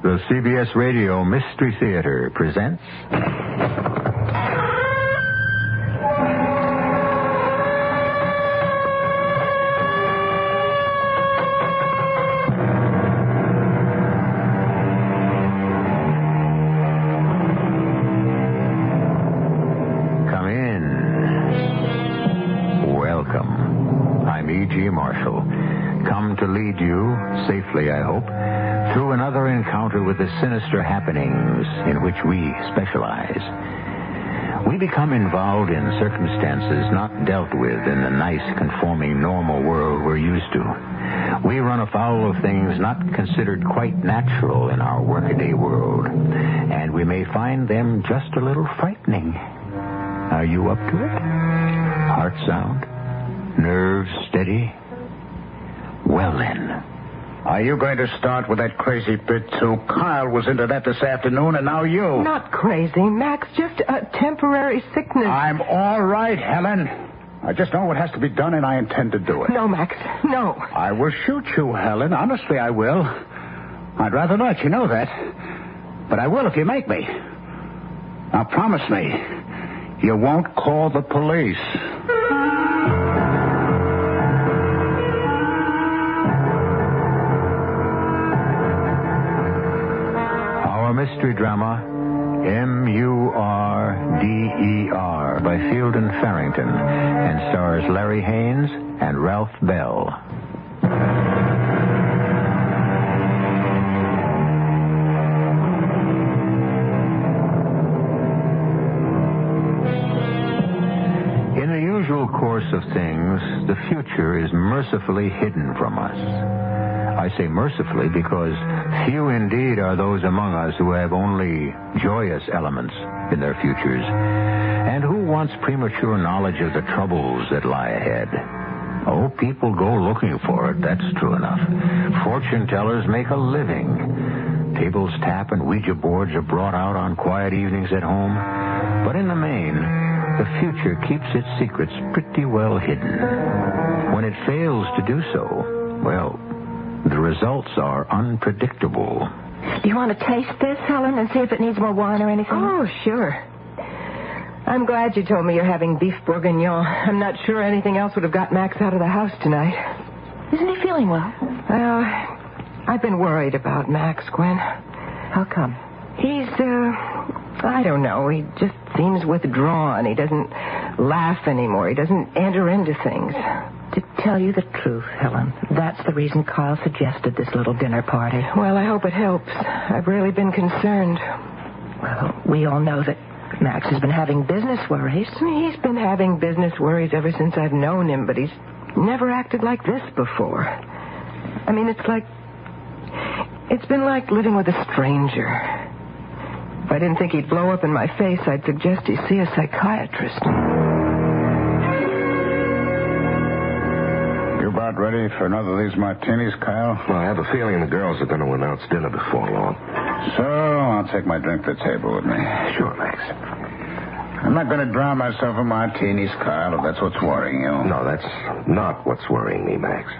The CBS Radio Mystery Theater presents... Come in. Welcome. I'm E.G. Marshall. Come to lead you, safely I hope, through another encounter with the sinister happenings in which we specialize. We become involved in circumstances not dealt with in the nice, conforming, normal world we're used to. We run afoul of things not considered quite natural in our workaday world, and we may find them just a little frightening. Are you up to it? Heart sound? Nerves steady? Well then. Are you going to start with that crazy bit, too? Kyle was into that this afternoon, and now you. Not crazy, Max. Just a temporary sickness. I'm all right, Helen. I just know what has to be done, and I intend to do it. No, Max. No. I will shoot you, Helen. Honestly, I will. I'd rather not, you know that. But I will if you make me. Now, promise me, you won't call the police. Mystery drama M-U-R-D-E-R by Fielden Farrington and stars Larry Haines and Ralph Bell. In the usual course of things, the future is mercifully hidden from us. I say mercifully because few indeed are those among us who have only joyous elements in their futures, and who wants premature knowledge of the troubles that lie ahead. Oh, people go looking for it, that's true enough. Fortune tellers make a living. Tables tap and Ouija boards are brought out on quiet evenings at home. But in the main, the future keeps its secrets pretty well hidden. When it fails to do so, well, the results are unpredictable. Do you want to taste this, Helen, and see if it needs more wine or anything? Oh, sure. I'm glad you told me you're having beef bourguignon. I'm not sure anything else would have got Max out of the house tonight. Isn't he feeling well? Well, I've been worried about Max, Gwen. How come? He's, I don't know. He just seems withdrawn. He doesn't laugh anymore. He doesn't enter into things. To tell you the truth, Helen, that's the reason Kyle suggested this little dinner party. Well, I hope it helps. I've really been concerned. Well, we all know that Max has been having business worries. He's been having business worries ever since I've known him, but he's never acted like this before. I mean, it's been like living with a stranger. If I didn't think he'd blow up in my face, I'd suggest he see a psychiatrist. About ready for another of these martinis, Kyle? Well, I have a feeling the girls are going to announce dinner before long. So, I'll take my drink to the table with me. Sure, Max. I'm not going to drown myself in martinis, Kyle, if that's what's worrying you. No, that's not what's worrying me, Max.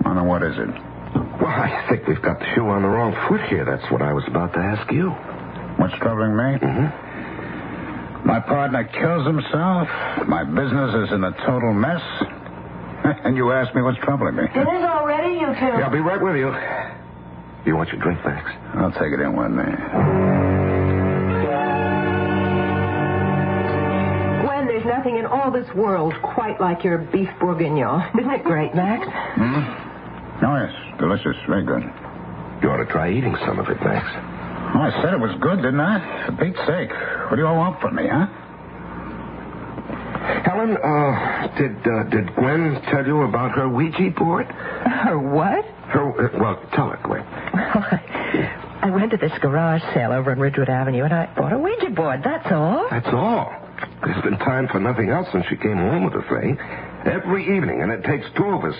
I know, what is it? Well, I think we've got the shoe on the wrong foot here. That's what I was about to ask you. What's troubling me? Mm-hmm. My partner kills himself. My business is in a total mess. And you asked me what's troubling me. Dinner's all ready, you two. Yeah, I'll be right with you. You want your drink, Max? I'll take it in one day. Gwen, there's nothing in all this world quite like your beef bourguignon. Isn't it great, Max? Mm-hmm. Oh, yes. Delicious. Very good. You ought to try eating some of it, Max. Oh, I said it was good, didn't I? For Pete's sake. What do you all want from me, huh? Helen, did Gwen tell you about her Ouija board? Her what? Well, tell it, Gwen. Well, I went to this garage sale over on Ridgewood Avenue, and I bought a Ouija board, that's all. That's all. There's been time for nothing else since she came home with the thing. Every evening, and it takes two of us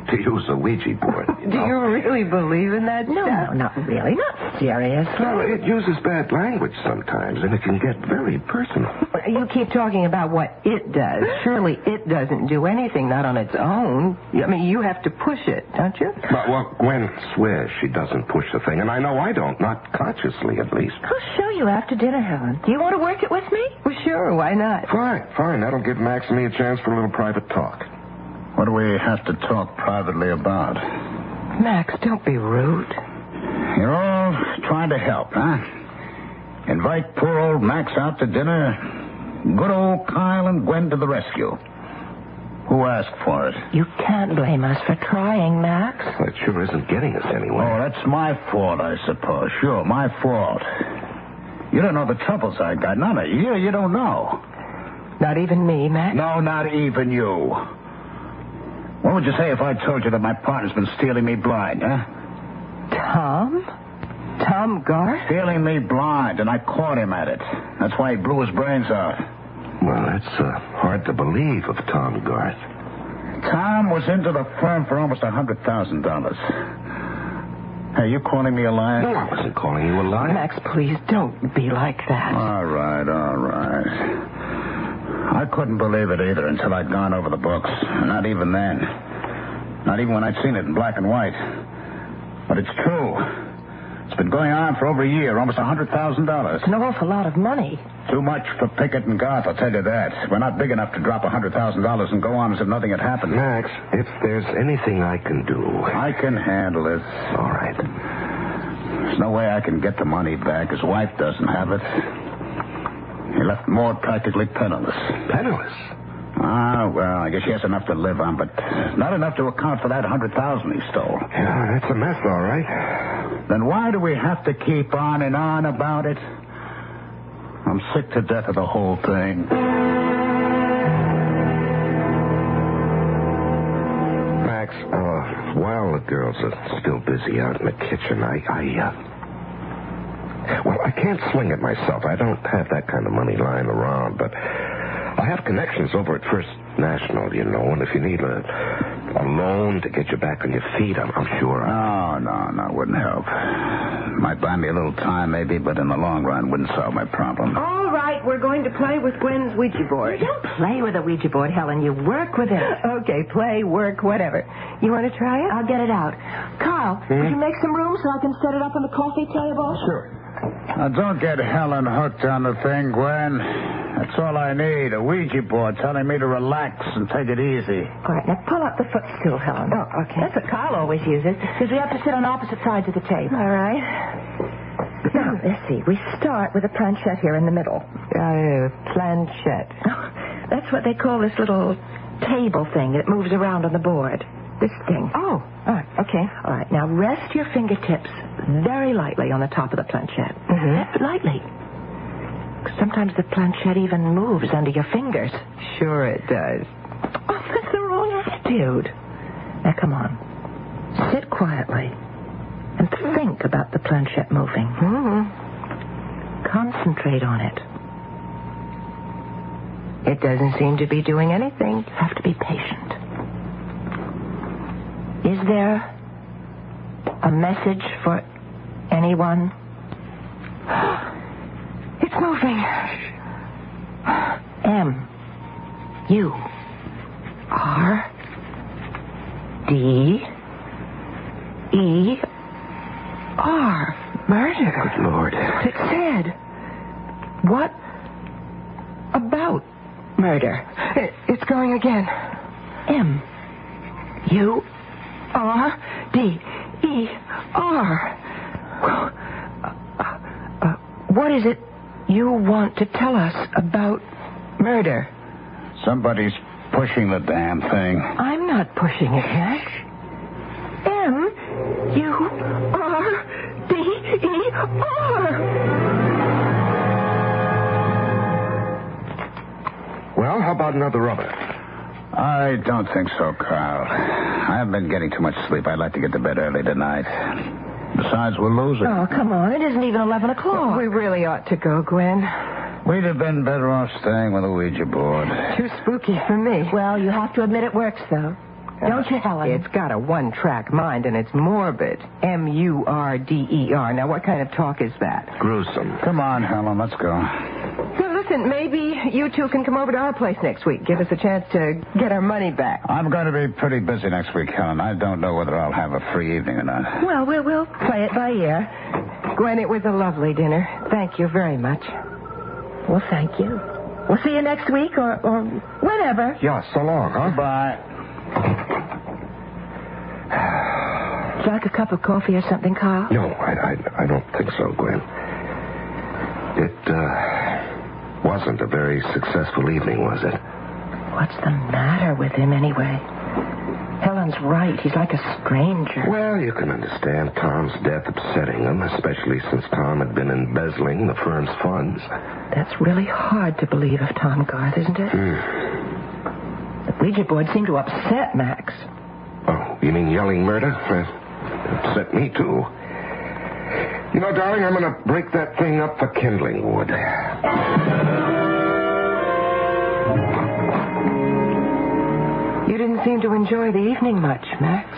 to use a Ouija board. Do you really believe in that No, stuff? not really. Not seriously. Well, it uses bad language sometimes, and it can get very personal. You keep talking about what it does. Surely it doesn't do anything, not on its own. I mean, you have to push it, don't you? Well, Gwen swears she doesn't push the thing, and I know I don't, not consciously at least. I'll show you after dinner, Helen. Do you want to work it with me? Well, sure, why not? Fine. That'll give Max and me a chance for a little private talk. What do we have to talk privately about? Max, don't be rude. You're all trying to help, huh? Invite poor old Max out to dinner. Good old Kyle and Gwen to the rescue. Who asked for it? You can't blame us for trying, Max. Well, it sure isn't getting us anywhere. Oh, that's my fault, I suppose. Sure, my fault. You don't know the troubles I got. None of you. You don't know. Not even me, Max? No, not even you. What would you say if I told you that my partner's been stealing me blind, huh? Tom? Tom Garth? Stealing me blind, and I caught him at it. That's why he blew his brains out. Well, that's hard to believe of Tom Garth. Tom was into the firm for almost $100,000. Hey, you calling me a liar? No, I wasn't calling you a liar. Max, please don't be like that. All right. I couldn't believe it either until I'd gone over the books. Not even then. Not even when I'd seen it in black and white. But it's true. It's been going on for over a year, almost $100,000. It's an awful lot of money. Too much for Pickett and Garth, I'll tell you that. We're not big enough to drop $100,000 and go on as if nothing had happened. Max, if there's anything I can do... I can handle it. All right. There's no way I can get the money back. His wife doesn't have it. He left Maud practically penniless. Penniless? Well, I guess she has enough to live on, but not enough to account for that $100,000 he stole. Yeah, that's a mess, all right. Then why do we have to keep on and on about it? I'm sick to death of the whole thing. Max, while the girls are still busy out in the kitchen, Well, I can't swing it myself. I don't have that kind of money lying around, but I have connections over at First National, you know, and if you need a loan to get you back on your feet, I'm sure No, it wouldn't help. Might buy me a little time, maybe, but in the long run, wouldn't solve my problem. All right, we're going to play with Gwen's Ouija board. You don't play with a Ouija board, Helen. You work with it. Okay, play, work, whatever. You want to try it? I'll get it out. Carl, would you make some room so I can set it up on the coffee table? Sure. Now, don't get Helen hooked on the thing, Gwen. That's all I need, a Ouija board telling me to relax and take it easy. All right, now pull up the footstool, Helen. Oh, okay. That's what Carl always uses, because we have to sit on opposite sides of the table. All right. Now, let's see. We start with a planchette here in the middle. Planchette. That's what they call this little table thing that moves around on the board. This thing. Oh, all right, okay. All right, now rest your fingertips very lightly on the top of the planchette. Mm-hmm. Lightly. Sometimes the planchette even moves under your fingers. Sure it does. Oh, that's the wrong attitude. Now, come on. Sit quietly and think about the planchette moving. Mm-hmm. Concentrate on it. It doesn't seem to be doing anything. You have to be patient. Is there a message for anyone? It's moving. M-U-R-D-E-R. Murder. Good Lord. It said. What about murder? It's going again. M-U-R-D-E-R. What is it you want to tell us about murder? Somebody's pushing the damn thing. I'm not pushing it, Max. M-U-R-D-E-R. Well, how about another rubber? I don't think so, Carl. I haven't been getting too much sleep. I'd like to get to bed early tonight. Besides, we're losing. Oh, come on. It isn't even 11 o'clock. We really ought to go, Gwen. We'd have been better off staying with a Ouija board. Too spooky for me. Well, you have to admit it works, though. Don't you, Helen? It's got a one-track mind, and it's morbid. M-U-R-D-E-R. Now, what kind of talk is that? Gruesome. Come on, Helen, let's go. Well, listen, maybe you two can come over to our place next week. Give us a chance to get our money back. I'm going to be pretty busy next week, Helen. I don't know whether I'll have a free evening or not. Well, we'll play it by ear. Gwen, it was a lovely dinner. Thank you very much. Well, thank you. We'll see you next week or whenever. Yeah, so long, huh? Bye. Would you like a cup of coffee or something, Carl? No, I don't think so, Gwen. It wasn't a very successful evening, was it? What's the matter with him, anyway? Helen's right. He's like a stranger. Well, you can understand Tom's death upsetting him, especially since Tom had been embezzling the firm's funds. That's really hard to believe of Tom Garth, isn't it? The Ouija board seemed to upset Max. Oh, you mean yelling murder? It upset me, too. You know, darling, I'm going to break that thing up for kindling wood. You didn't seem to enjoy the evening much, Max.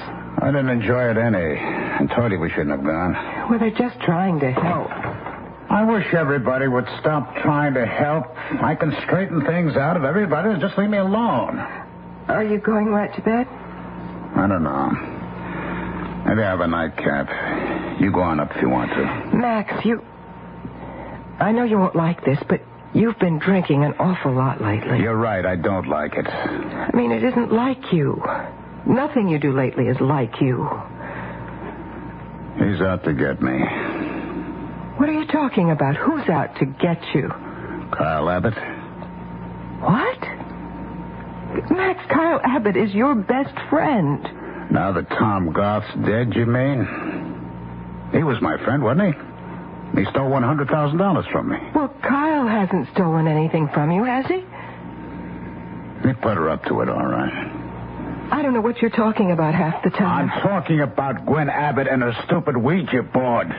I didn't enjoy it any. I told you we shouldn't have gone. Well, they're just trying to help. I wish everybody would stop trying to help. I can straighten things out if everybody would just leave me alone. Are you going right to bed? I don't know. Maybe I have a nightcap. You go on up if you want to. Max, I know you won't like this, but you've been drinking an awful lot lately. You're right. I don't like it. I mean, it isn't like you. Nothing you do lately is like you. He's out to get me. What are you talking about? Who's out to get you? Kyle Abbott. What? Max, Kyle Abbott is your best friend. Now that Tom Garth's dead, you mean? He was my friend, wasn't he? He stole $100,000 from me. Well, Kyle hasn't stolen anything from you, has he? He put her up to it, all right. I don't know what you're talking about half the time. I'm talking about Gwen Abbott and her stupid Ouija board.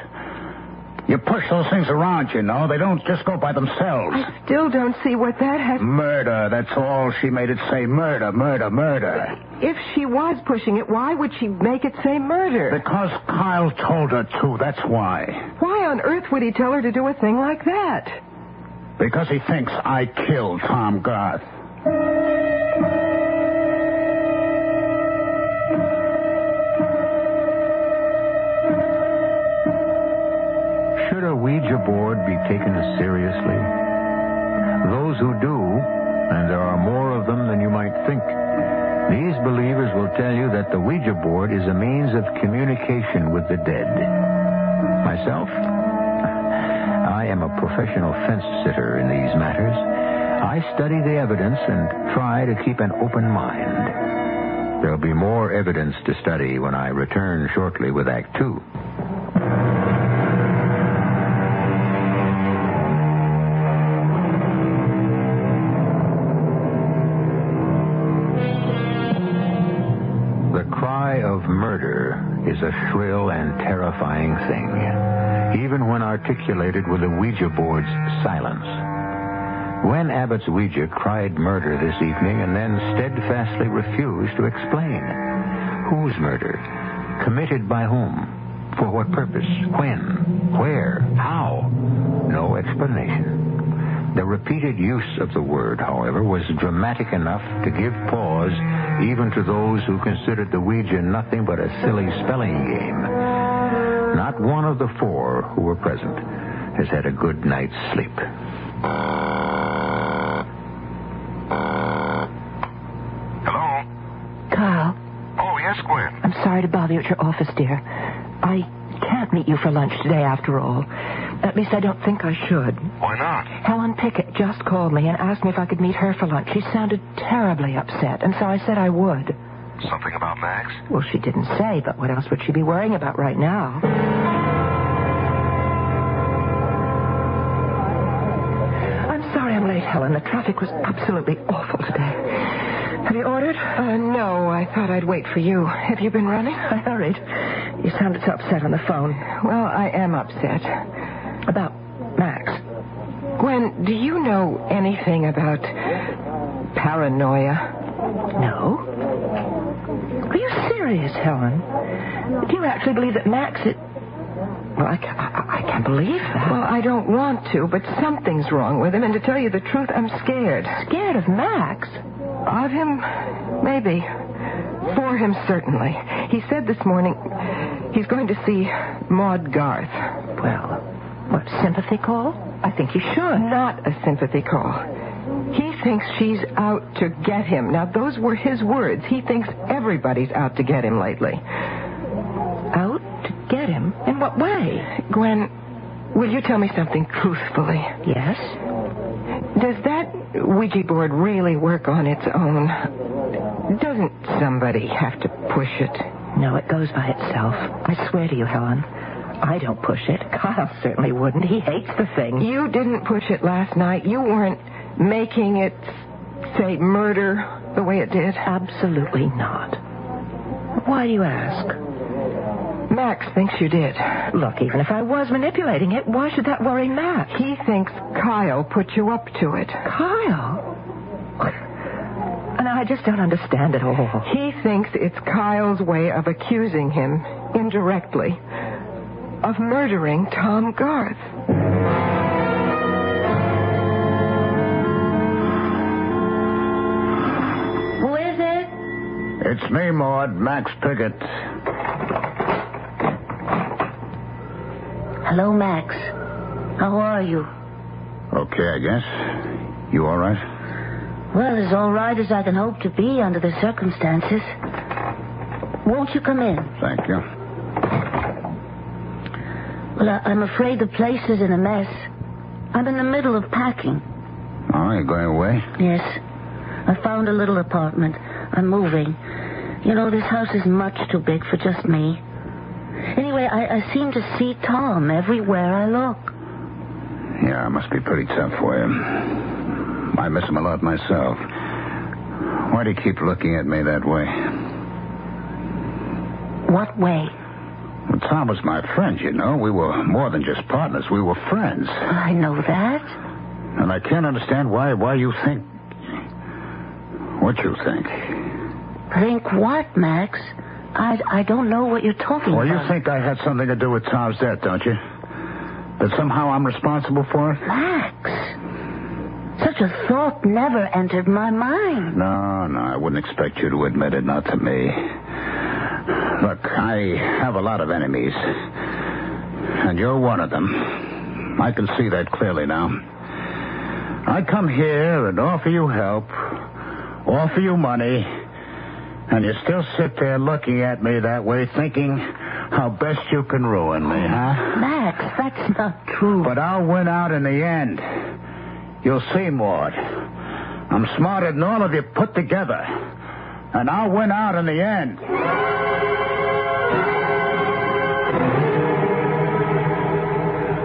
You push those things around, you know. They don't just go by themselves. I still don't see what that has... Murder, that's all. She made it say murder, murder, murder. If she was pushing it, why would she make it say murder? Because Kyle told her to, that's why. Why on earth would he tell her to do a thing like that? Because he thinks I killed Tom Garth. Should a Ouija board be taken seriously? Those who do, and there are more of them than you might think, these believers will tell you that the Ouija board is a means of communication with the dead. Myself, I am a professional fence sitter in these matters. I study the evidence and try to keep an open mind. There'll be more evidence to study when I return shortly with Act 2. Murder is a shrill and terrifying thing, even when articulated with a Ouija board's silence. Gwen Abbott's Ouija cried murder this evening and then steadfastly refused to explain. Whose murder? Committed by whom? For what purpose? When? Where? How? No explanation. The repeated use of the word, however, was dramatic enough to give pause even to those who considered the Ouija nothing but a silly spelling game. Not one of the four who were present has had a good night's sleep. Hello? Carl. Oh, yes, Gwen. I'm sorry to bother you at your office, dear. I can't meet you for lunch today, after all. At least I don't think I should. Why not? Helen Pickett just called me and asked me if I could meet her for lunch. She sounded terribly upset, and so I said I would. Something about Max? Well, she didn't say, but what else would she be worrying about right now? I'm sorry I'm late, Helen. The traffic was absolutely awful today. Have you ordered? No, I thought I'd wait for you. Have you been running? I hurried. You sounded so upset on the phone. Well, I am upset. About Max. Gwen, do you know anything about paranoia? No. serious, Helen? Do you actually believe that Max is... Well, I can't believe that. Well, I don't want to, but something's wrong with him, and to tell you the truth, I'm scared. Scared of Max? Of him, maybe. For him, certainly. He said this morning he's going to see Maud Garth. Well, what, sympathy call? I think he should. Not a sympathy call. He thinks she's out to get him. Now, those were his words. He thinks everybody's out to get him lately. Out to get him? In what way? Gwen, will you tell me something truthfully? Yes? Does that Ouija board really work on its own? Doesn't somebody have to push it? No, it goes by itself. I swear to you, Helen. I don't push it. Kyle certainly wouldn't. He hates the thing. You didn't push it last night. You weren't making it say murder the way it did. Absolutely not. Why do you ask? Max thinks you did. Look, even if I was manipulating it, why should that worry Max? He thinks Kyle put you up to it. Kyle? And I just don't understand it all. He thinks it's Kyle's way of accusing him, indirectly, of murdering Tom Garth. Who is it? It's me, Maud, Max Piggott. Hello, Max. How are you? Okay, I guess. You all right? Well, as all right as I can hope to be under the circumstances. Won't you come in? Thank you. Well, I'm afraid the place is in a mess. I'm in the middle of packing. Oh, you're going away? Yes. I found a little apartment. I'm moving. You know, this house is much too big for just me. Anyway, I seem to see Tom everywhere I look. Yeah, it must be pretty tough for you. I miss him a lot myself. Why do you keep looking at me that way? What way? Well, Tom was my friend, you know. We were more than just partners. We were friends. I know that. And I can't understand why you think... what you think. Think what, Max? I don't know what you're talking Well, about. you think I had something to do with Tom's death, don't you? That somehow I'm responsible for it? Max, such a thought never entered my mind. No, I wouldn't expect you to admit it, not to me. Look, I have a lot of enemies. And you're one of them. I can see that clearly now. I come here and offer you help, offer you money, and you still sit there looking at me that way, thinking how best you can ruin me, huh? Max, that's not true. But I'll win out in the end. You'll see, Maud. I'm smarter than all of you put together. And I'll win out in the end.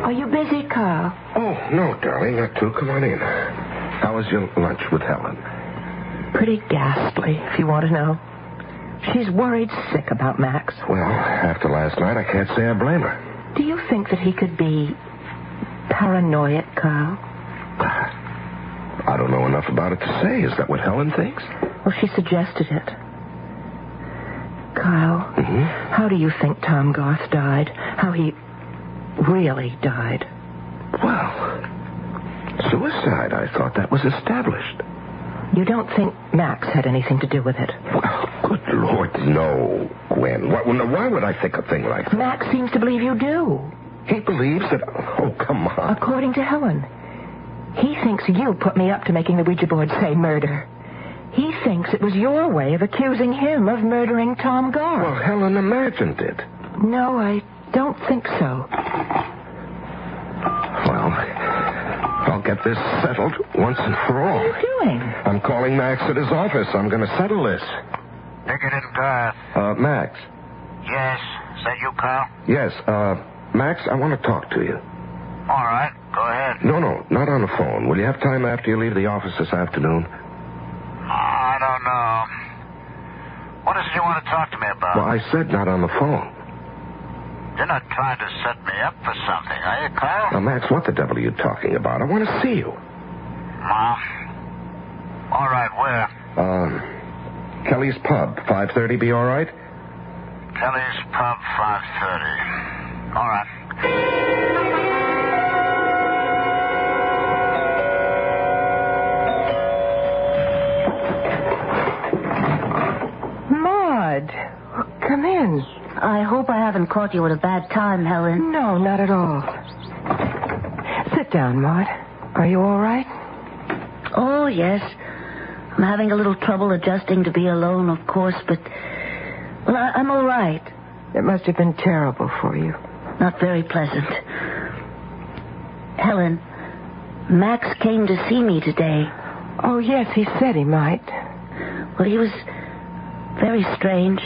Are you busy, Carl? Oh, no, darling, not too. Come on in. How was your lunch with Helen? Pretty ghastly, if you want to know. She's worried sick about Max. Well, after last night, I can't say I blame her. Do you think that he could be paranoid, Carl? I don't know enough about it to say. Is that what Helen thinks? Well, she suggested it. Kyle, How do you think Tom Garth died? How he really died? Well, suicide. I thought that was established. You don't think Max had anything to do with it? Well, good Lord, no, Gwen. Why would I think a thing like that? Max seems to believe you do. He believes that... Oh, come on. According to Helen, he thinks you put me up to making the Ouija board say murder. He thinks it was your way of accusing him of murdering Tom Garth. Well, Helen imagined it. No, I don't think so. Well, I'll get this settled once and for all. What are you doing? I'm calling Max at his office. I'm going to settle this. Piggott and Garth. Max. Yes. Is that you, Carl? Yes, Max, I want to talk to you. All right. Go ahead. No, not on the phone. Will you have time after you leave the office this afternoon? I don't know. What is it you want to talk to me about? Well, I said not on the phone. You're not trying to set me up for something, are you, Carl? Now, Max, what the devil are you talking about? I want to see you. All right, where? Kelly's Pub, 5:30, be all right? Kelly's Pub, 5:30. All right. Maud, come in. I hope I haven't caught you at a bad time, Helen. No, not at all. Sit down, Maud. Are you all right? Oh, yes. I'm having a little trouble adjusting to be alone, of course, but... Well, I'm all right. It must have been terrible for you. Not very pleasant. Helen, Max came to see me today. Oh, yes, he said he might. Well, he was very strange.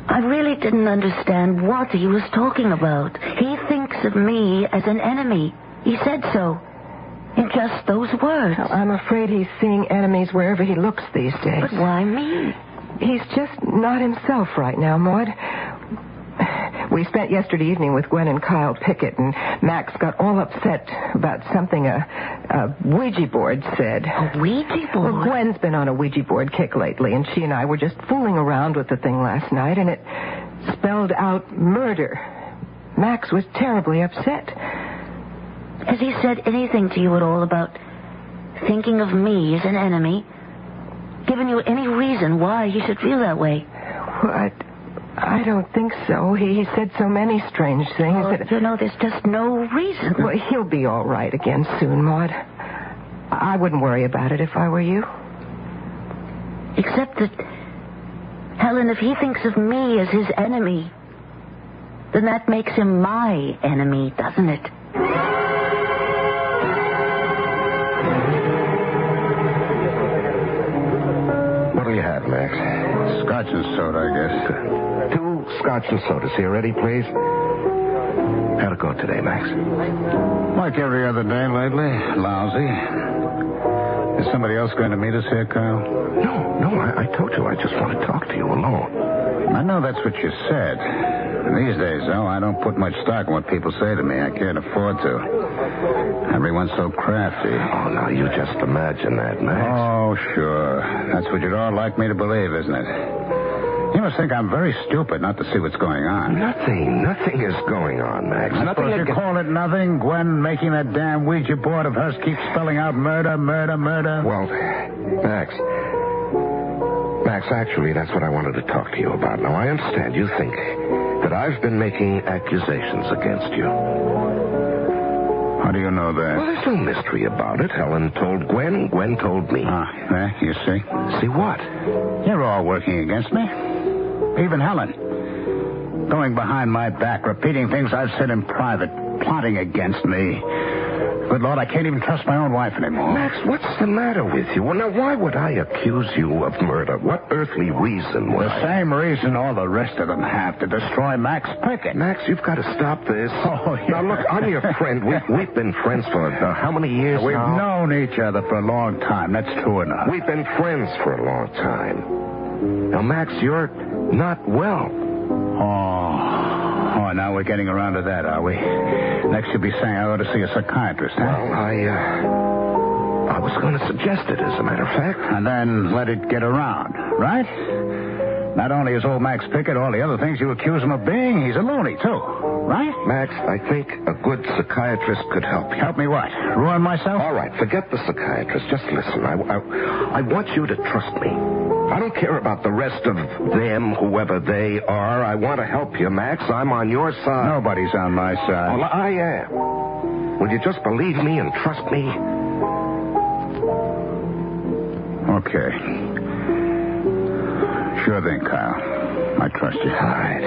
I really didn't understand what he was talking about. He thinks of me as an enemy. He said so. In just those words. Well, I'm afraid he's seeing enemies wherever he looks these days. But why me? He's just not himself right now, Maud. We spent yesterday evening with Gwen and Kyle Pickett, and Max got all upset about something a Ouija board said. A Ouija board? Well, Gwen's been on a Ouija board kick lately, and she and I were just fooling around with the thing last night, and it spelled out murder. Max was terribly upset. Has he said anything to you at all about thinking of me as an enemy? Given you any reason why he should feel that way? Well, I don't think so. He said so many strange things. Oh, that... You know, there's just no reason. Well, he'll be all right again soon, Maud. I wouldn't worry about it if I were you. Except that, Helen, if he thinks of me as his enemy, then that makes him my enemy, doesn't it? What do you have, Max? Scotch and soda, I guess. 2 Scotch and sodas here. Ready, please? How'd it go today, Max? Like every other day lately. Lousy. Is somebody else going to meet us here, Kyle? No, I told you I just want to talk to you alone. I know that's what you said. These days, though, I don't put much stock in what people say to me. I can't afford to. Everyone's so crafty. Oh, now you just imagine that, Max. Oh, sure. That's what you'd all like me to believe, isn't it? You must think I'm very stupid not to see what's going on. Nothing is going on, Max. I suppose you call it nothing? Gwen making that damn Ouija board of hers keep spelling out murder, murder, murder? Well, Max, actually, that's what I wanted to talk to you about. Now, I understand you think that I've been making accusations against you. How do you know that? Well, there's no mystery about it. Helen told Gwen, Gwen told me. There, you see? See what? You're all working against me. Even Helen. Going behind my back, repeating things I've said in private, plotting against me. Good Lord, I can't even trust my own wife anymore. Max, what's the matter with you? Well, now, why would I accuse you of murder? What earthly reason would The same reason all the rest of them have, to destroy Max Pickett. Max, you've got to stop this. Oh, yeah. Now, look, I'm your friend. We've been friends for how many years We've now? known each other for a long time. That's true enough. We've been friends for a long time. Now, Max, you're not well. Oh, now we're getting around to that, are we? Next you'll be saying I ought to see a psychiatrist, huh? Well, I was going to suggest it, as a matter of fact. And then let it get around, right? Not only is old Max Pickett all the other things you accuse him of being, he's a loony, too, right? Max, I think a good psychiatrist could help you. Help me what? Ruin myself? All right, forget the psychiatrist. Just listen. I want you to trust me. I don't care about the rest of them, whoever they are. I want to help you, Max. I'm on your side. Nobody's on my side. Well, I am. Will you just believe me and trust me? Okay. Sure thing, Kyle. I trust you. All right.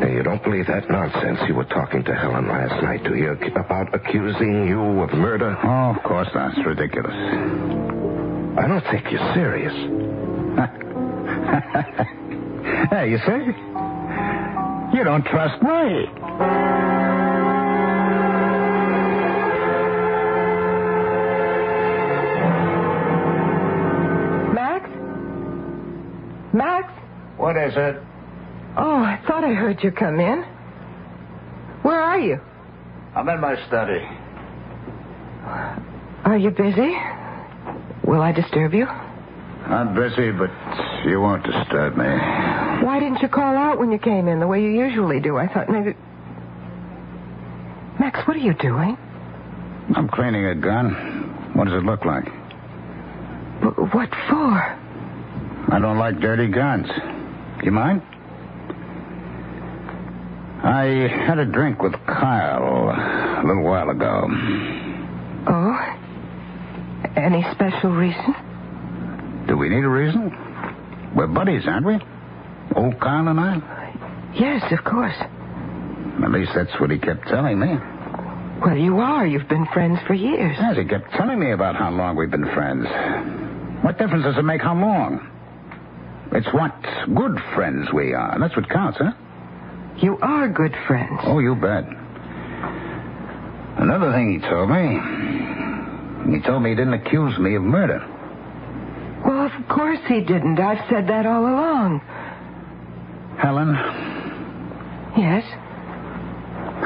Now, you don't believe that nonsense you were talking to Helen last night, do you? About accusing you of murder? Oh, of course not. It's ridiculous. I don't think you're serious. Hey, you see? You don't trust me. Max? What is it? Oh, I thought I heard you come in. Where are you? I'm in my study. Are you busy? Will I disturb you? I'm busy, but you won't disturb me. Why didn't you call out when you came in the way you usually do? I thought maybe... Max, what are you doing? I'm cleaning a gun. What does it look like? What for? I don't like dirty guns. You mind? I had a drink with Kyle a little while ago. Oh? Any special reason? Do we need a reason? We're buddies, aren't we? Old Kyle and I? Yes, of course. At least that's what he kept telling me. Well, you are. You've been friends for years. Yes, he kept telling me about how long we've been friends. What difference does it make how long? It's what good friends we are. That's what counts, huh? You are good friends. Oh, you bet. Another thing he told me he didn't accuse me of murder. Well, of course he didn't. I've said that all along. Helen? Yes?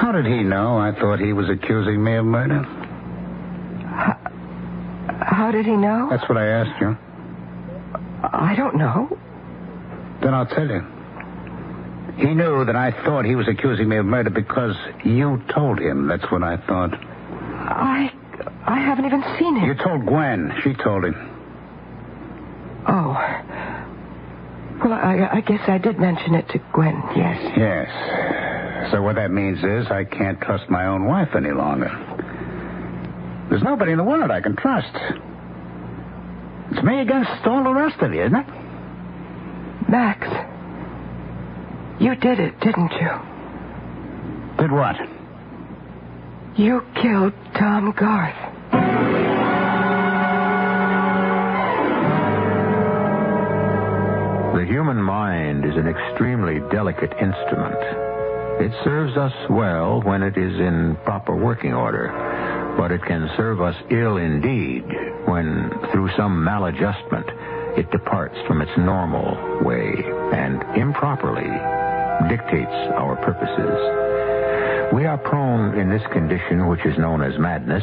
How did he know I thought he was accusing me of murder? How did he know? That's what I asked you. I don't know. Then I'll tell you. He knew that I thought he was accusing me of murder because you told him. That's what I thought. I haven't even seen him. You told Gwen. She told him. Oh. Well, I guess I did mention it to Gwen, yes. Yes. So what that means is I can't trust my own wife any longer. There's nobody in the world I can trust. It's me against all the rest of you, isn't it? Max, you did it, didn't you? Did what? You killed Tom Garth. The human mind is an extremely delicate instrument. It serves us well when it is in proper working order, but it can serve us ill indeed when, through some maladjustment, it departs from its normal way and improperly dictates our purposes. We are prone in this condition, which is known as madness,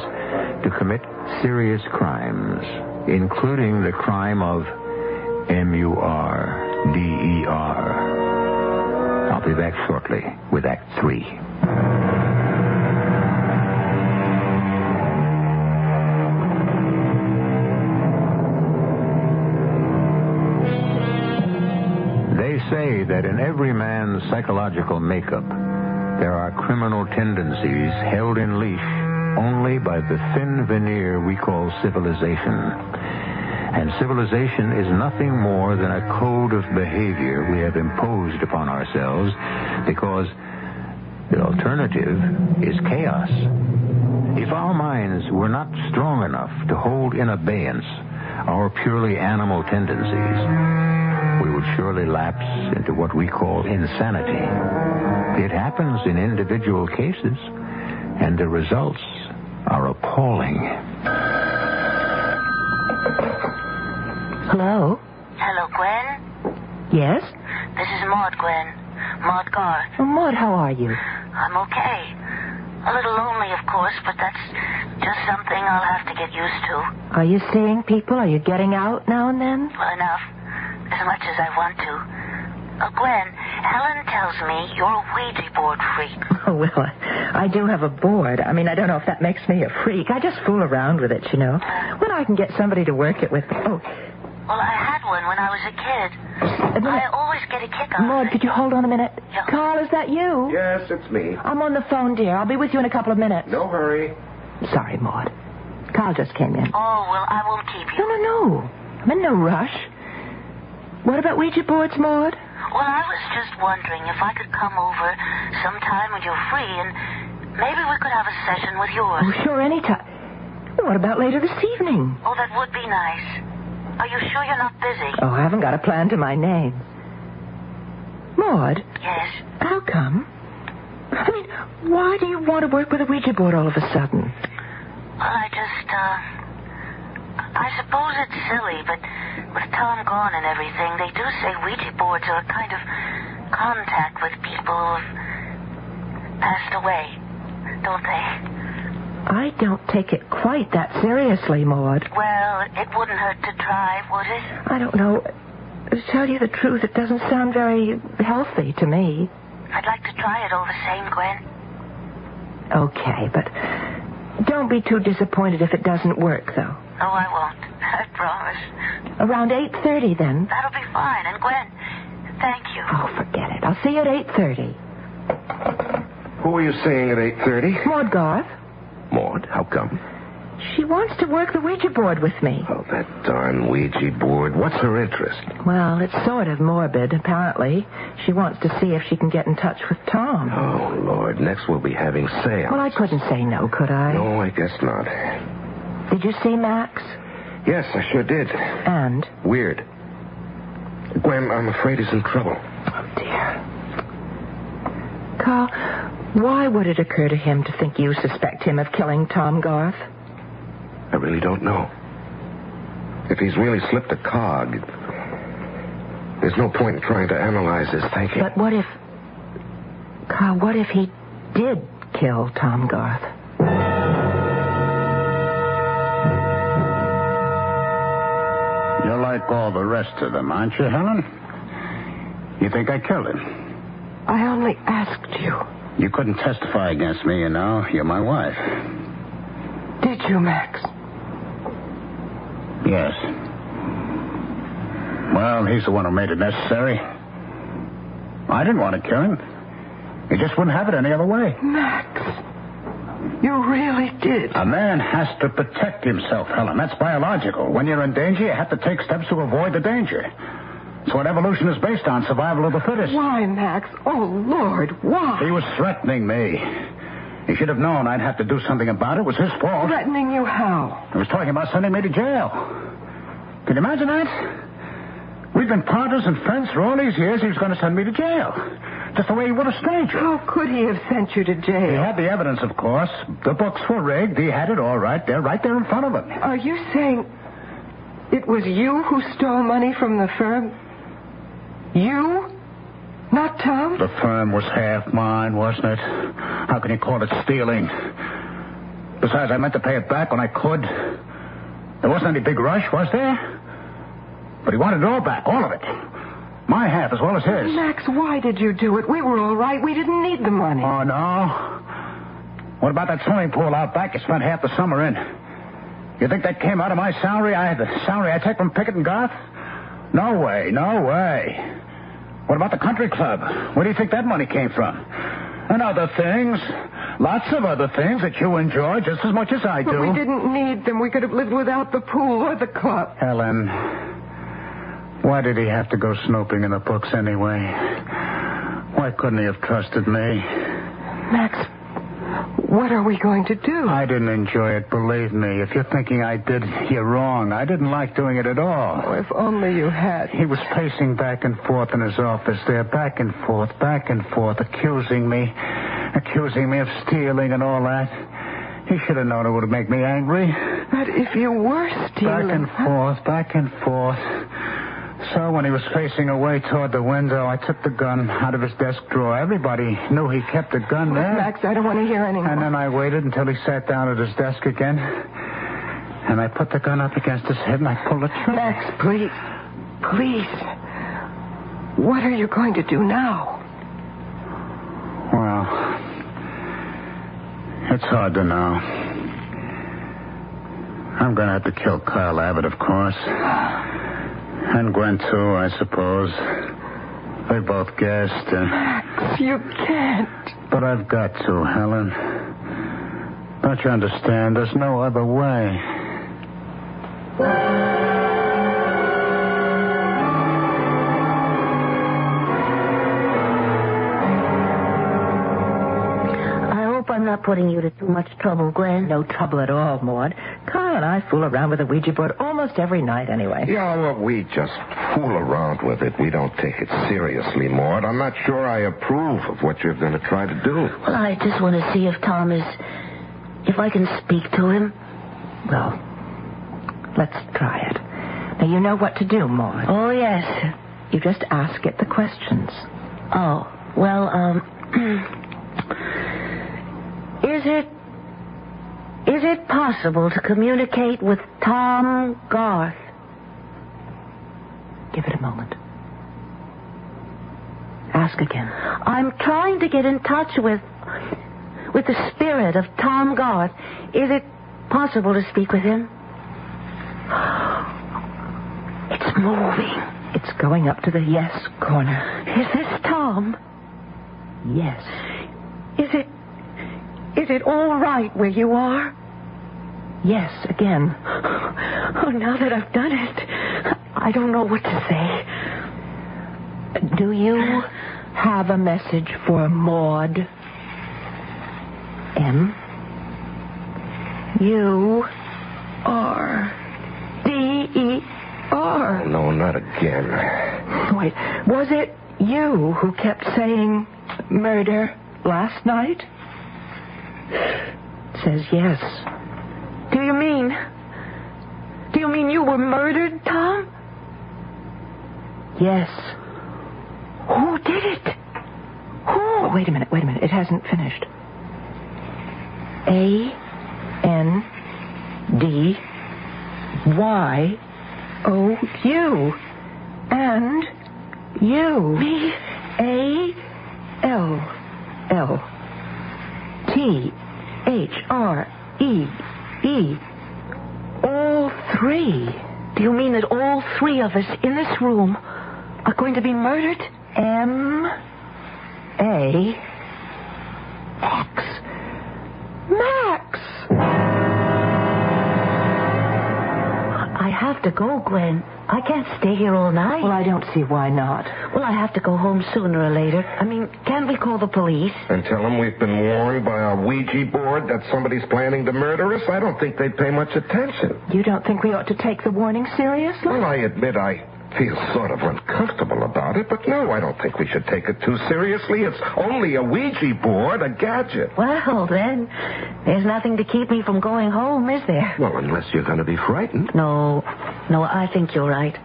to commit serious crimes, including the crime of M-U-R-D-E-R. I'll be back shortly with Act 3. They say that in every man's psychological makeup, there are criminal tendencies held in leash only by the thin veneer we call civilization. And civilization is nothing more than a code of behavior we have imposed upon ourselves because the alternative is chaos. If our minds were not strong enough to hold in abeyance our purely animal tendencies, we would surely lapse into what we call insanity. It happens in individual cases, and the results are appalling. Hello? Hello, Gwen? Yes? This is Maud, Gwen. Maud Garth. Oh, Maud, how are you? I'm okay. A little lonely, of course, but that's just something I'll have to get used to. Are you seeing people? Are you getting out now and then? Well, enough. As much as I want to. Gwen, Helen tells me you're a Ouija board freak. Oh, well, I do have a board. I mean, I don't know if that makes me a freak. I just fool around with it, you know. When I can get somebody to work it with me. Oh. Well, I had one when I was a kid. I always get a kick out Maud, of it. could you hold on a minute? Yeah. Carl, is that you? Yes, it's me. I'm on the phone, dear. I'll be with you in a couple of minutes. No hurry. Sorry, Maud. Carl just came in. Oh, well, I won't keep you. No. I'm in no rush. What about Ouija boards, Maud? Well, I was just wondering if I could come over sometime when you're free and maybe we could have a session with yours. Oh, sure, anytime. What about later this evening? Oh, that would be nice. Are you sure you're not busy? Oh, I haven't got a plan to my name. Maud? Yes? How come? I mean, why do you want to work with a Ouija board all of a sudden? Well, I suppose it's silly, but with Tom gone and everything, they do say Ouija boards are a kind of contact with people who've passed away, don't they? I don't take it quite that seriously, Maud. Well, it wouldn't hurt to try, would it? I don't know. To tell you the truth, it doesn't sound very healthy to me. I'd like to try it all the same, Gwen. Okay, but don't be too disappointed if it doesn't work, though. Oh, I won't. I promise. Around 8:30, then. That'll be fine. And Gwen, thank you. Oh, forget it. I'll see you at 8:30. Who are you seeing at 8:30? Maud Garth. Maud? How come? She wants to work the Ouija board with me. Oh, that darn Ouija board. What's her interest? Well, it's sort of morbid, apparently. She wants to see if she can get in touch with Tom. Oh, Lord. Next we'll be having seance. Well, I couldn't say no, could I? No, I guess not. Did you see Max? Yes, I sure did. And? Weird. Gwen, I'm afraid he's in trouble. Oh, dear. Carl, why would it occur to him to think you suspect him of killing Tom Garth? I really don't know. If he's really slipped a cog, there's no point in trying to analyze his thinking. But what if... Carl, what if he did kill Tom Garth? You're like all the rest of them, aren't you, Helen? You think I killed him? I only asked you. You couldn't testify against me, you know. You're my wife. Did you, Max? Yes. Well, he's the one who made it necessary. I didn't want to kill him. He just wouldn't have it any other way. Max, you really did. A man has to protect himself, Helen. That's biological. When you're in danger, you have to take steps to avoid the danger. It's what evolution is based on, survival of the fittest. Why, Max? Oh, Lord, why? He was threatening me. He should have known I'd have to do something about it. It was his fault. Threatening you how? He was talking about sending me to jail. Can you imagine that? We've been partners and friends for all these years. He was going to send me to jail. Just the way he would a stranger. How could he have sent you to jail? He had the evidence, of course. The books were rigged. He had it all right there in front of him. Are you saying it was you who stole money from the firm? You? Not Tom? The firm was half mine, wasn't it? How can you call it stealing? Besides, I meant to pay it back when I could. There wasn't any big rush, was there? But he wanted it all back, all of it. My half as well as his. Max, why did you do it? We were all right. We didn't need the money. Oh, no? What about that swimming pool out back you spent half the summer in? You think that came out of my salary? The salary I take from Pickett and Garth? No way, no way. What about the country club? Where do you think that money came from? And other things. Lots of other things that you enjoy just as much as I do. But we didn't need them. We could have lived without the pool or the club. Helen, why did he have to go snooping in the books anyway? Why couldn't he have trusted me? Max, what are we going to do? I didn't enjoy it, believe me. If you're thinking I did, you're wrong. I didn't like doing it at all. Oh, if only you had. He was pacing back and forth in his office there, back and forth, accusing me of stealing and all that. He should have known it would make me angry. But if you were stealing... Back and forth. So when he was facing away toward the window, I took the gun out of his desk drawer. Everybody knew he kept the gun there. Max, I don't want to hear any more. And then I waited until he sat down at his desk again. And I put the gun up against his head and I pulled the trigger. Max, please. What are you going to do now? Well, it's hard to know. I'm going to have to kill Kyle Abbott, of course. And Gwen, too, I suppose. They both guessed. Max, you can't. But I've got to, Helen. Don't you understand? There's no other way. I'm not putting you to too much trouble, Gwen. No trouble at all, Maud. Carl and I fool around with the Ouija board almost every night anyway. Yeah, well, we just fool around with it. We don't take it seriously, Maud. I'm not sure I approve of what you're going to try to do. Well, I just want to see if I can speak to him. Well, let's try it. Now, you know what to do, Maud. Oh, yes. You just ask it the questions. Oh, well, Is it possible to communicate with Tom Garth? Give it a moment. Ask again. I'm trying to get in touch with the spirit of Tom Garth. Is it possible to speak with him? It's moving. It's going up to the yes corner. Is this Tom? Yes. Is it all right where you are? Yes, again. Oh, now that I've done it, I don't know what to say. Do you have a message for Maud? M-U-R-D-E-R. No, not again. Wait, was it you who kept saying murder last night? It says yes. Do you mean you were murdered, Tom? Yes. Who did it? Who? Oh, wait a minute. It hasn't finished. A-N-D-Y-O-U. And you. Me? A-L-L-T-H-R-E-E. All three. Do you mean that all three of us in this room are going to be murdered? M-A-X. Max! I have to go, Gwen. I can't stay here all night. Well, I don't see why not. Well, I have to go home sooner or later. I mean, can't we call the police? And tell them we've been warned by our Ouija board that somebody's planning to murder us? I don't think they'd pay much attention. You don't think we ought to take the warning seriously? Well, I admit I feel sort of uncomfortable about it, but no, I don't think we should take it too seriously. It's only a Ouija board, a gadget. Well, then, there's nothing to keep me from going home, is there? Well, unless you're going to be frightened. No, I think you're right.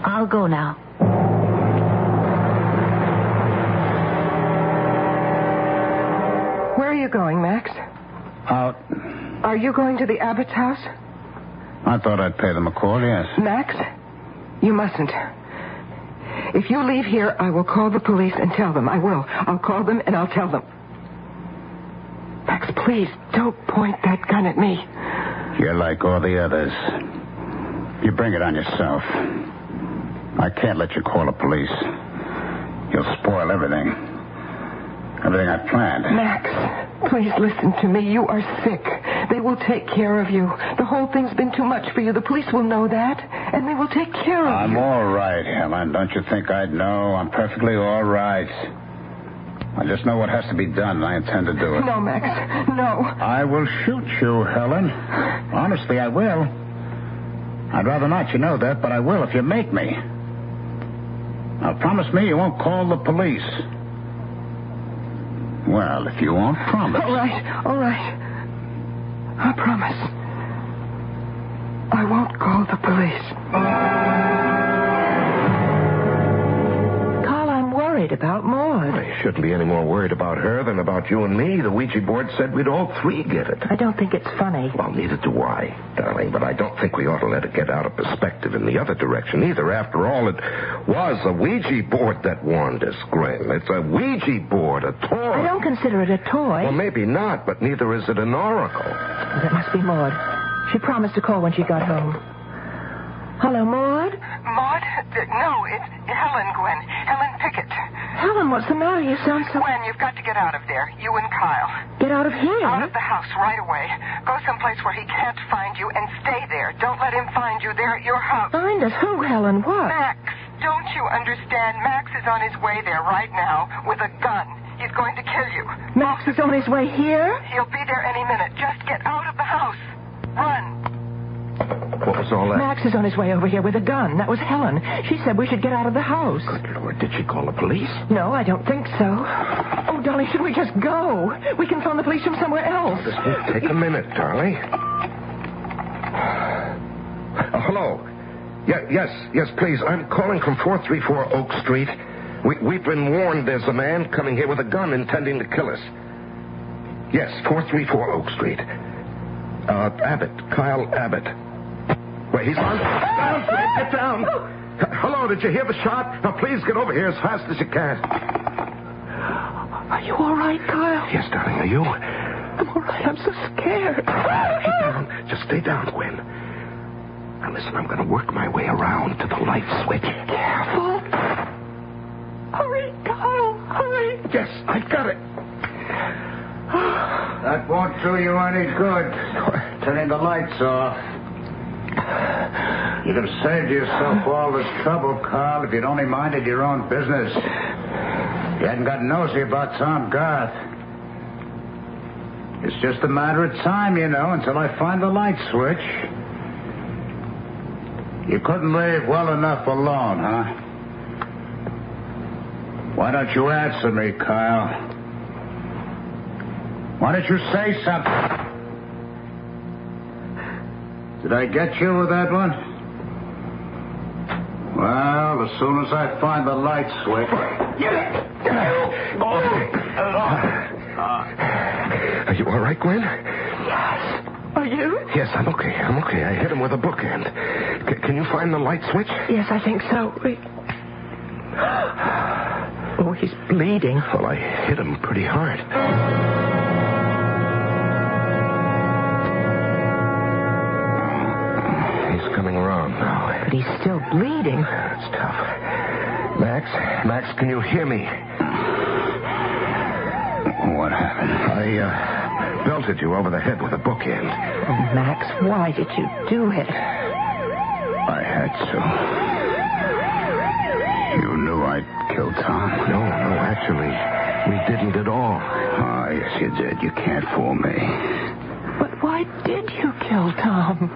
I'll go now. Where are you going, Max? Out. Are you going to the Abbott's house? I thought I'd pay them a call, yes. Max, you mustn't. If you leave here, I will call the police and tell them. I will. I'll call them and I'll tell them. Max, please, don't point that gun at me. You're like all the others. You bring it on yourself. I can't let you call the police. You'll spoil everything. Everything I planned. Max, please listen to me. You are sick. They will take care of you. The whole thing's been too much for you. The police will know that, and they will take care of you. I'm all right, Helen. Don't you think I'd know? I'm perfectly all right. I just know what has to be done, and I intend to do it. No, Max, no. I will shoot you, Helen. Honestly, I will. I'd rather not, you know that, but I will if you make me. Now, promise me you won't call the police. Well, if you won't promise. All right. I promise. I won't call the police. Carl, I'm worried about Maud. You shouldn't be any more worried about her than about you and me. The Ouija board said we'd all three get it. I don't think it's funny. Well, neither do I, darling, but I don't think we ought to let it get out of perspective in the other direction either. After all, it was a Ouija board that warned us, Gwen. It's a Ouija board, a toy. I don't consider it a toy. Well, maybe not, but neither is it an oracle. Well, that must be Maud. She promised to call when she got home. Hello, Maud? Maud? No, it's Helen, Gwen. Helen Pickett. Helen, what's the matter? You sound so... Gwen, you've got to get out of there. You and Kyle. Get out of here? Out of the house right away. Go someplace where he can't find you and stay there. Don't let him find you there at your house. Find us? Who, Helen? What? Max, don't you understand? Max is on his way there right now with a gun. He's going to kill you. Max is on his way here? He'll be there any minute. Just get out of the house. Run. What was all that? Max is on his way over here with a gun. That was Helen. She said we should get out of the house. Good Lord, did she call the police? No, I don't think so. Oh, darling, should we just go? We can phone the police from somewhere else. This will take a minute, darling. Hello. Yes, please. I'm calling from 434 Oak Street. We've been warned there's a man coming here with a gun intending to kill us. Yes, 434 Oak Street. Abbott. Kyle Abbott. Wait, he's on. Get down. Hello, did you hear the shot? Now, please get over here as fast as you can. Are you all right, Kyle? Yes, darling, are you? I'm all right. I'm so scared. Stay down. Just stay down, Gwen. Now, listen, I'm going to work my way around to the light switch. Careful. Hurry, Kyle. Hurry. Yes, I got it. That won't do you any good. Turning the lights off. You'd have saved yourself all this trouble, Carl, if you'd only minded your own business. You hadn't got nosy about Tom Garth. It's just a matter of time, you know, until I find the light switch. You couldn't leave well enough alone, huh? Why don't you answer me, Kyle? Why don't you say something? Did I get you with that one? Well, as soon as I find the light switch... Are you all right, Gwen? Yes. Are you? Yes, I'm okay. I hit him with a bookend. Can you find the light switch? Yes, I think so. Oh, he's bleeding. Well, I hit him pretty hard. He's coming around now. But he's still bleeding. It's tough. Max, can you hear me? What happened? I belted you over the head with a bookend. Oh, Max, why did you do it? I had to. You knew I'd kill Tom. No, actually, we didn't at all. Oh, yes, you did. You can't fool me. But why did you kill Tom?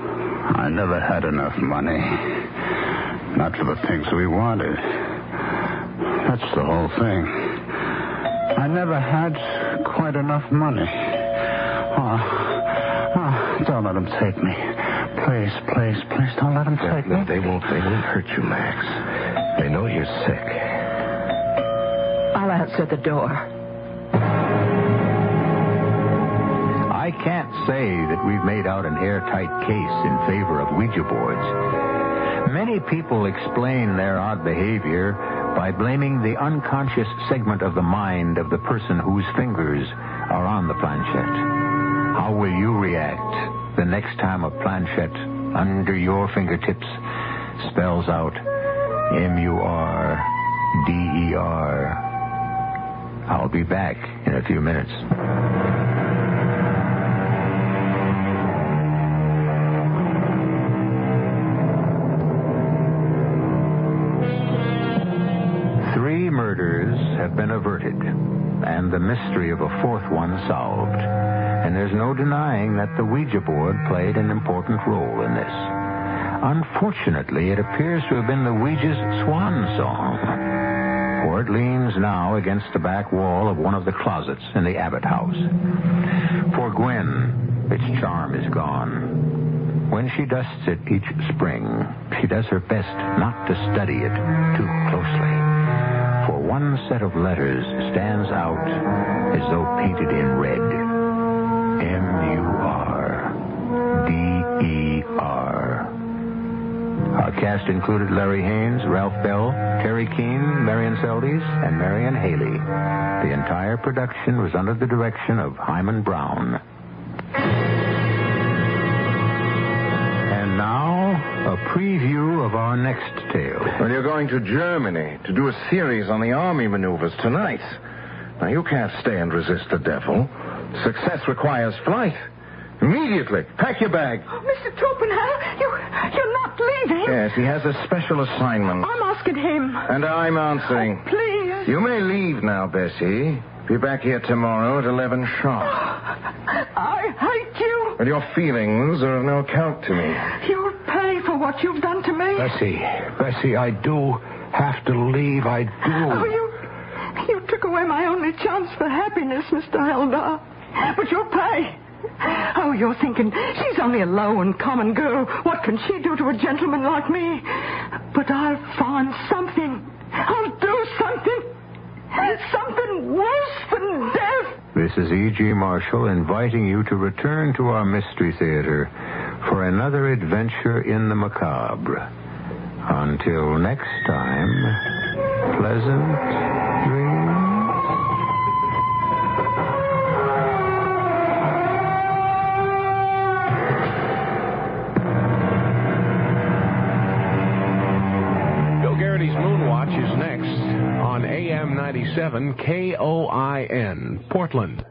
I never had enough money. Not for the things we wanted. That's the whole thing. I never had quite enough money. Oh, don't let them take me. Please, don't let them take me. They won't hurt you, Max. They know you're sick. I'll answer the door. I can't say that we've made out an airtight case in favor of Ouija boards. Many people explain their odd behavior by blaming the unconscious segment of the mind of the person whose fingers are on the planchette. How will you react the next time a planchette under your fingertips spells out M-U-R-D-E-R? I'll be back in a few minutes. Murders have been averted, and the mystery of a fourth one solved. And there's no denying that the Ouija board played an important role in this. Unfortunately, it appears to have been the Ouija's swan song, for it leans now against the back wall of one of the closets in the Abbott house. For Gwen, its charm is gone. When she dusts it each spring, she does her best not to study it too closely. For one set of letters stands out as though painted in red. M-U-R-D-E-R. Our cast included Larry Haines, Ralph Bell, Teri, Keane, Marian Seldes, and Marian Haley. The entire production was under the direction of Hyman Brown. And now, a preview of our next tale. Well, you're going to Germany to do a series on the army maneuvers tonight. Now, you can't stay and resist the devil. Success requires flight. Immediately. Pack your bag. Oh, Mr. Torpenhow, you're not leaving. Yes, he has a special assignment. I'm asking him. And I'm answering. Oh, please. You may leave now, Bessie. Be back here tomorrow at 11 sharp. I hate you. But your feelings are of no account to me. You'll pay for what you've done to me. Bessie, I do have to leave. I do. Oh, you took away my only chance for happiness, Mr. Eldar. But you'll pay. Oh, you're thinking, she's only a low and common girl. What can she do to a gentleman like me? But I'll find something. I'll do something. Something worse than death. This is E.G. Marshall inviting you to return to our Mystery Theater for another adventure in the macabre. Until next time, pleasant dreams. Bill Garrity's Moonwatch is next on AM 97 KOIN, Portland.